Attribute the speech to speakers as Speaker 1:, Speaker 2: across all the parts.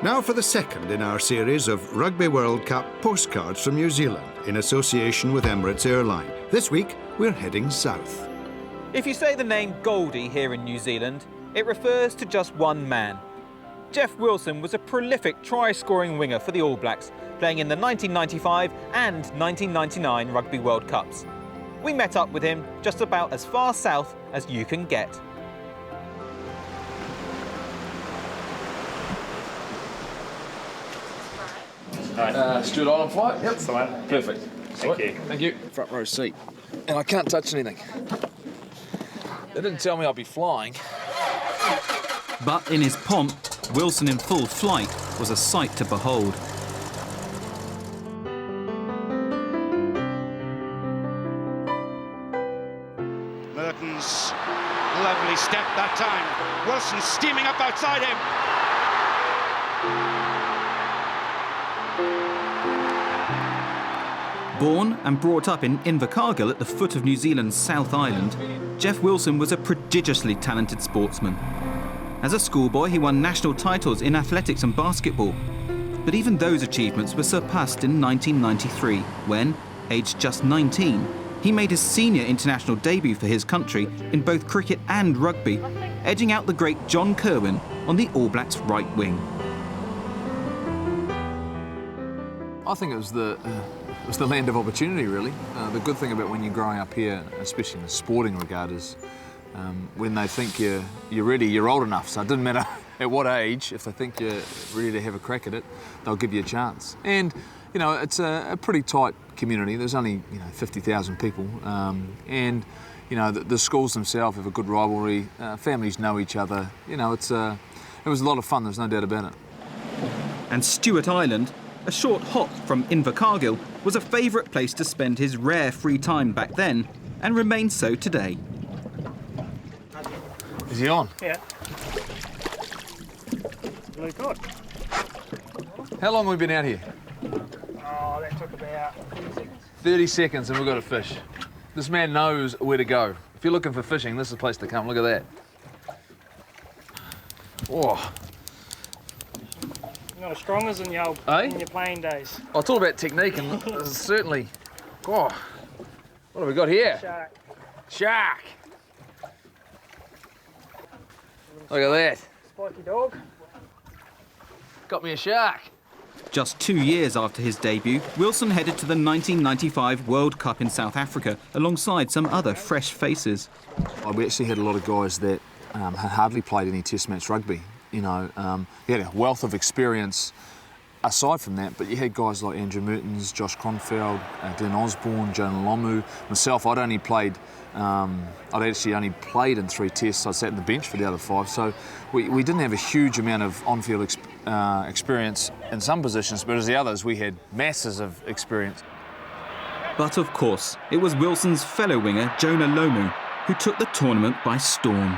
Speaker 1: Now for the second in our series of Rugby World Cup postcards from New Zealand in association with Emirates Airline. This week, we're heading south.
Speaker 2: If you say the name Goldie here in New Zealand, it refers to just one man. Jeff Wilson was a prolific try-scoring winger for the All Blacks, playing in the 1995 and 1999 Rugby World Cups. We met up with him just about as far south as you can get.
Speaker 3: Stuart Island flight? Yep.
Speaker 4: That's the one.
Speaker 3: Perfect.
Speaker 4: Thank you.
Speaker 3: Thank you. Front row seat. And I can't touch anything. They didn't tell me I'd be flying.
Speaker 5: But in his pomp, Wilson in full flight was a sight to behold.
Speaker 6: Merton's lovely step that time. Wilson steaming up outside him.
Speaker 5: Born and brought up in Invercargill at the foot of New Zealand's South Island, Jeff Wilson was a prodigiously talented sportsman. As a schoolboy, he won national titles in athletics and basketball. But even those achievements were surpassed in 1993, when, aged just 19, he made his senior international debut for his country in both cricket and rugby, edging out the great John Kirwan on the All Blacks' right wing.
Speaker 3: I think it was the land of opportunity, really. The good thing about when you're growing up here, especially in the sporting regard, is when they think you're ready, you're old enough. So it doesn't matter at what age, if they think you're ready to have a crack at it, they'll give you a chance. And, you know, it's a pretty tight community. There's only, 50,000 people. And, the schools themselves have a good rivalry. Families know each other. It was a lot of fun, there's no doubt about it.
Speaker 5: And Stewart Island, a short hop from Invercargill, was a favourite place to spend his rare free time back then, and remains so today.
Speaker 3: Is he on?
Speaker 4: Yeah. Really good.
Speaker 3: How long have we been out here?
Speaker 4: Oh, that took about 30 seconds.
Speaker 3: 30 seconds and we've got a fish. This man knows where to go. If you're looking for fishing, this is the place to come. Look at that. Oh.
Speaker 4: You're not as strong as in your playing days.
Speaker 3: Oh, it's all about technique, and this is certainly... Oh, what have we got here?
Speaker 4: Shark.
Speaker 3: Shark! Look at that.
Speaker 4: Spiky dog.
Speaker 3: Got me a shark.
Speaker 5: Just 2 years after his debut, Wilson headed to the 1995 World Cup in South Africa alongside some other fresh faces.
Speaker 3: We actually had a lot of guys that had hardly played any Test match rugby. He had a wealth of experience aside from that, but you had guys like Andrew Mertens, Josh Kronfeld, Glenn Osborne, Jonah Lomu. Myself, I'd actually only played in 3 tests. I sat on the bench for the other 5, so we didn't have a huge amount of on-field experience in some positions, but as the others, we had masses of experience.
Speaker 5: But of course, it was Wilson's fellow winger, Jonah Lomu, who took the tournament by storm.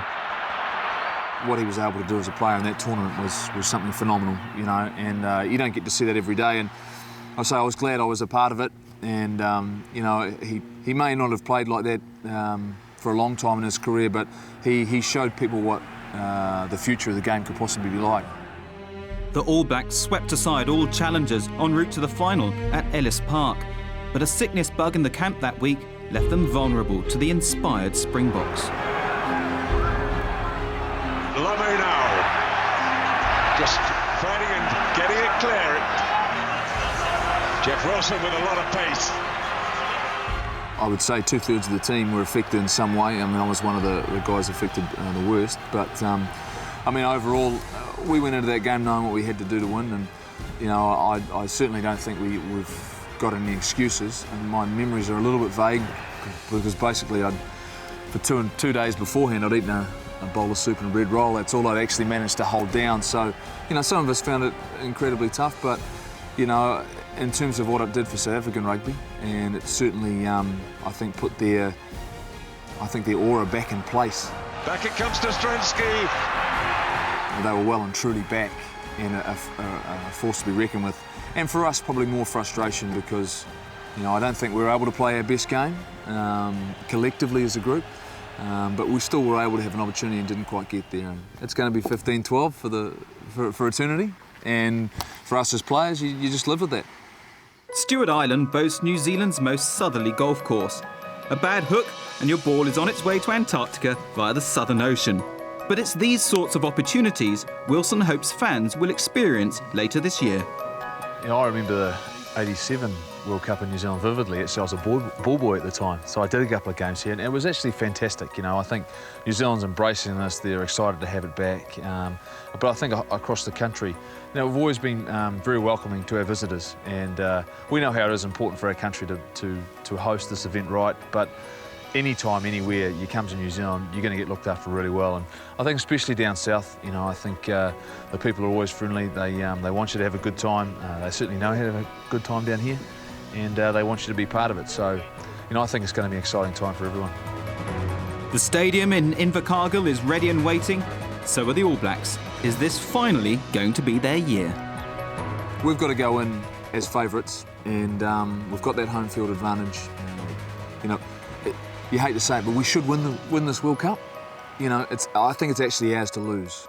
Speaker 3: What he was able to do as a player in that tournament was something phenomenal, and you don't get to see that every day. And I was glad I was a part of it. And he may not have played like that for a long time in his career, but he showed people what the future of the game could possibly be like.
Speaker 5: The All Blacks swept aside all challengers en route to the final at Ellis Park, but a sickness bug in the camp that week left them vulnerable to the inspired Springboks.
Speaker 7: Lomu now, just fighting and getting it clear. Jeff Wilson with a lot of pace.
Speaker 3: I would say 2/3 of the team were affected in some way. I mean, I was one of the guys affected the worst. But, overall, we went into that game knowing what we had to do to win. And, I certainly don't think we've got any excuses. And my memories are a little bit vague because basically for 2 days beforehand, I'd eaten a bowl of soup and a bread roll. That's all I'd actually managed to hold down. So, some of us found it incredibly tough, but, in terms of what it did for South African rugby, and it certainly, I think, put their aura back in place.
Speaker 7: Back it comes to Strinsky.
Speaker 3: They were well and truly back and a force to be reckoned with. And for us, probably more frustration because, I don't think we were able to play our best game collectively as a group. But we still were able to have an opportunity and didn't quite get there. And it's going to be 15-12 for eternity. And for us as players, you just live with that.
Speaker 5: Stewart Island boasts New Zealand's most southerly golf course. A bad hook and your ball is on its way to Antarctica via the Southern Ocean. But it's these sorts of opportunities Wilson hopes fans will experience later this year.
Speaker 3: You know, I remember the '87 World Cup in New Zealand vividly. So I was a ball boy at the time, so I did a couple of games here, and it was actually fantastic. You know, I think New Zealand's embracing this. They're excited to have it back. But I think across the country, you know, we've always been very welcoming to our visitors, and we know how it is important for our country to host this event right. But anytime, anywhere you come to New Zealand, you're going to get looked after really well. And I think especially down south, you know, I think the people are always friendly. They want you to have a good time. They certainly know how to have a good time down here, and they want you to be part of it. So, you know, I think it's going to be an exciting time for everyone.
Speaker 5: The stadium in Invercargill is ready and waiting. So are the All Blacks. Is this finally going to be their year?
Speaker 3: We've got to go in as favourites, and we've got that home field advantage. You know, you hate to say it, but we should win this World Cup. You know, I think it's actually ours to lose.